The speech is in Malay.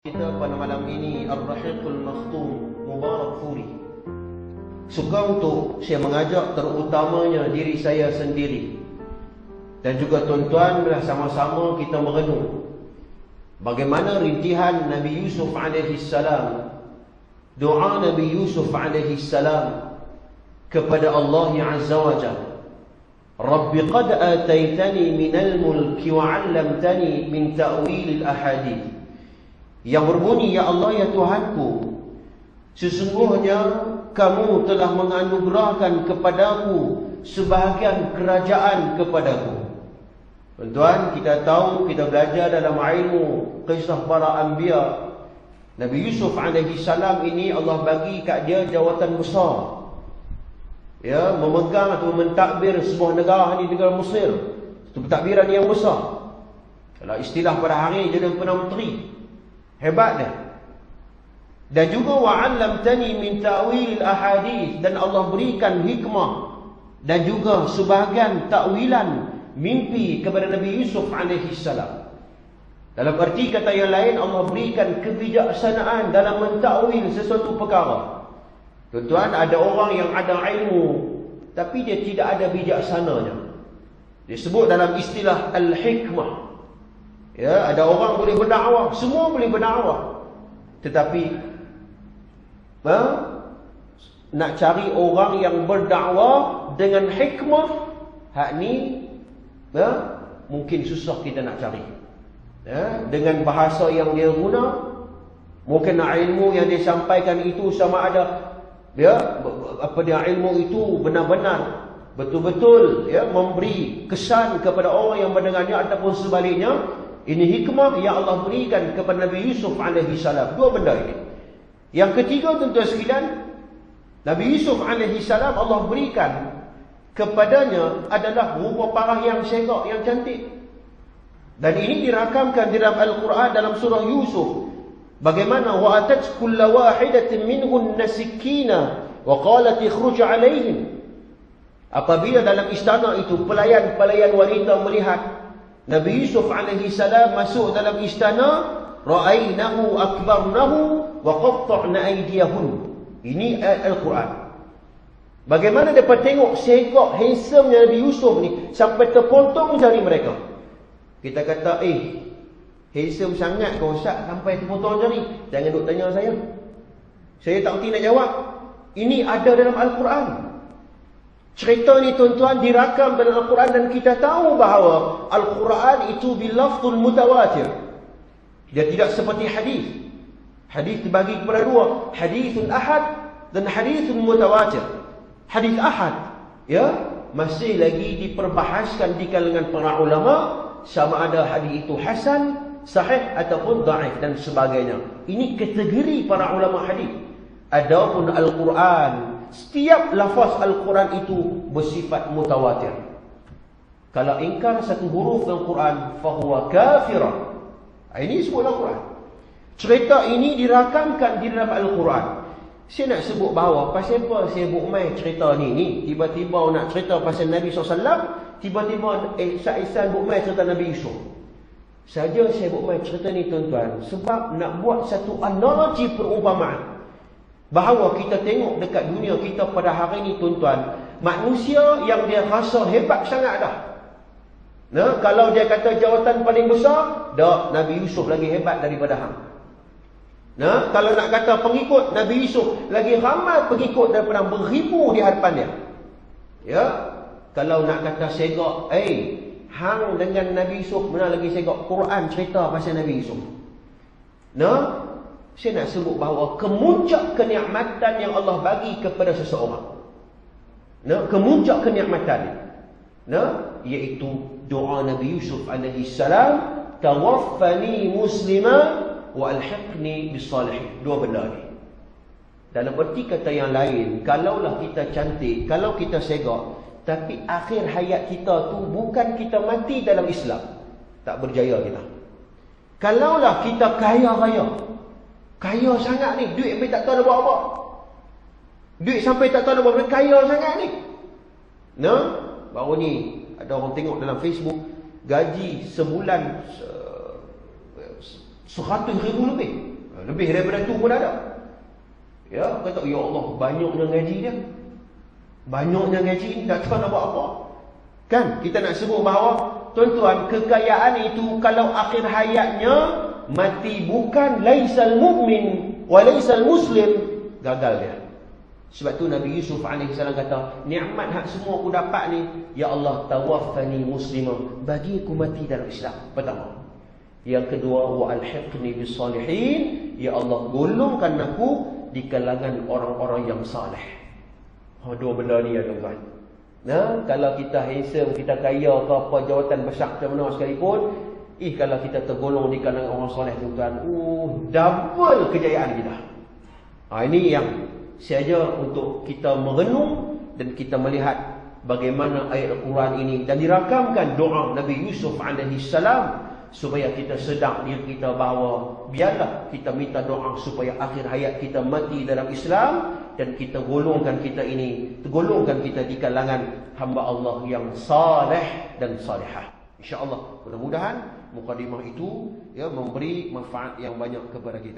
Kita pada malam ini Ar-Rahiqul Makhtum Mubarak Furi. Suka untuk saya mengajak terutamanya diri saya sendiri dan juga tuan-tuan sama-sama kita merenung bagaimana rintihan Nabi Yusuf alaihi salam, doa Nabi Yusuf alaihi salam kepada Allah Azza wa Jalla. Rabbi qad ataitani minal mulki wa 'allamtani min ta'wilil ahadith. Yang berbunyi, ya Allah, ya Tuhanku, sesungguhnya kamu telah menganugerahkan kepadaku sebahagian kerajaan kepadaku. Tuan-tuan, kita tahu, kita belajar dalam ilmu kisah para anbiya, Nabi Yusuf alaihi salam ini Allah bagi kat dia jawatan besar, ya, memegang atau mentadbir sebuah negara di negara Mesir. Itu pentadbiran yang besar. Kalau istilah pada hari jadi Perdana Menteri, hebat dia. Dan juga wa'allamtani min ta'wilil ahadith, dan Allah berikan hikmah dan juga sebahagian takwilan mimpi kepada Nabi Yusuf alaihi salam. Dalam arti kata yang lain, Allah berikan kebijaksanaan dalam mentakwil sesuatu perkara. Tuan-tuan, ada orang yang ada ilmu tapi dia tidak ada bijaksananya. Disebut dalam istilah al-hikmah. Ya, ada orang boleh berdakwah, semua boleh berdakwah, tetapi nak cari orang yang berdakwah dengan hikmah, hak ni mungkin susah kita nak cari. Ya, dengan bahasa yang dia guna, mungkin ilmu yang dia sampaikan itu sama ada, ya, apa dia ilmu itu benar-benar betul-betul, ya, memberi kesan kepada orang yang mendengarnya, ataupun sebaliknya. Ini hikmah yang Allah berikan kepada Nabi Yusuf alaihi salam. Dua benda ini. Yang ketiga, tuan-tuan sekalian, Nabi Yusuf alaihi salam Allah berikan kepadanya adalah rupa parah yang segak, yang cantik. Dan ini dirakamkan di dalam Al-Quran dalam surah Yusuf. Bagaimana wa atat kulla wahidatin minhun nasikina wa qalat ikhruj alaihim. Apabila dalam istana itu pelayan-pelayan wanita melihat Nabi Yusuf alaihi salam masuk dalam istana, ra'ainahu akbarnahu wa qatta'na aydiyahun. Ini ayat Al-Quran. Bagaimana dapat tengok segak handsome-nya Nabi Yusuf ni sampai terpotong jari mereka. Kita kata, handsome sangat kau Ustaz sampai terpotong jari. Jangan duk tanya saya. Saya tak reti nak jawab. Ini ada dalam Al-Quran. Cerita ni, tuan-tuan, dirakam dalam Al-Quran, dan kita tahu bahawa Al-Quran itu bilafzul mutawatir. Dia tidak seperti hadis. Hadis dibagi kepada dua, hadithun ahad dan hadithun mutawatir. Hadis ahad, ya, masih lagi diperbahaskan di kalangan para ulama sama ada hadis itu hasan, sahih ataupun dhaif dan sebagainya. Ini kategori para ulama hadis. Adapun Al-Quran, setiap lafaz Al-Quran itu bersifat mutawatir. Kalau ingkar satu huruf dalam Quran, fahuwa kafirah. Ini sebut Al-Quran. Cerita ini dirakamkan di dalam Al-Quran. Saya nak sebut bahawa pasal apa saya buat main cerita ni tiba-tiba nak cerita pasal Nabi SAW, tiba-tiba Ihsan buat main cerita Nabi Yusuf. Saja saya buat main cerita ni, tuan-tuan, sebab nak buat satu analogi perumpamaan. Bahawa kita tengok dekat dunia kita pada hari ini, tuan-tuan, manusia yang dia rasa hebat sangat dah. Nah, kalau dia kata jawatan paling besar, dah Nabi Yusuf lagi hebat daripada hang. Nah, kalau nak kata pengikut, Nabi Yusuf lagi ramai pengikut daripada beribu di hadapan dia. Ya, kalau nak kata segak, hang dengan Nabi Yusuf mana lagi segak. Quran cerita pasal Nabi Yusuf. Nah, saya nak sebut bahawa kemuncak kenikmatan yang Allah bagi kepada seseorang, kemuncak kenikmatan, iaitu doa Nabi Yusuf alaihi salam, tawaffani muslima wa alhiqni bisalihin. Dua benda ni. Dalam erti kata yang lain, kalaulah kita cantik, kalau kita segak, tapi akhir hayat kita tu bukan kita mati dalam Islam, tak berjaya kita. Kalaulah kita kaya raya, kaya sangat ni, duit sampai tak tahu nak buat apa. Duit sampai tak tahu nak buat apa, kaya sangat ni. Baru ni ada orang tengok dalam Facebook, gaji sebulan 100,000 lebih. Lebih daripada tu pun ada. Ya, kata ya Allah, banyaknya ngaji dia. Banyaknya ngaji, tak tahu nak buat apa. Kan kita nak sebut bahawa tuan-tuan, kekayaan itu kalau akhir hayatnya mati bukan laisal mu'min wa laisal muslim, gagal dia. Sebab tu Nabi Yusuf AS kata, nikmat hak semua aku dapat ni, ya Allah tawaffani muslimah, bagi aku mati dalam Islam. Pertama. Yang kedua, wa alhiqni bis salihin, ya Allah golongkan aku di kalangan orang-orang yang saleh. Dua benda ni ya tuan-tuan. Nah, kalau kita handsome, kita kaya ke apa, jawatan besar macam mana sekalipun, kalau kita tergolong di kalangan orang soleh tuan-tuan, double kejayaan kita. Ini yang saja untuk kita merenung dan kita melihat bagaimana ayat Al-Quran ini, dan dirakamkan doa Nabi Yusuf AS supaya kita sedar diri kita bahawa biarlah kita minta doa supaya akhir hayat kita mati dalam Islam, dan kita golongkan kita di kalangan hamba Allah yang saleh dan salihah. InsyaAllah, mudah-mudahan mukadimah itu memberi manfaat yang banyak kepada kita.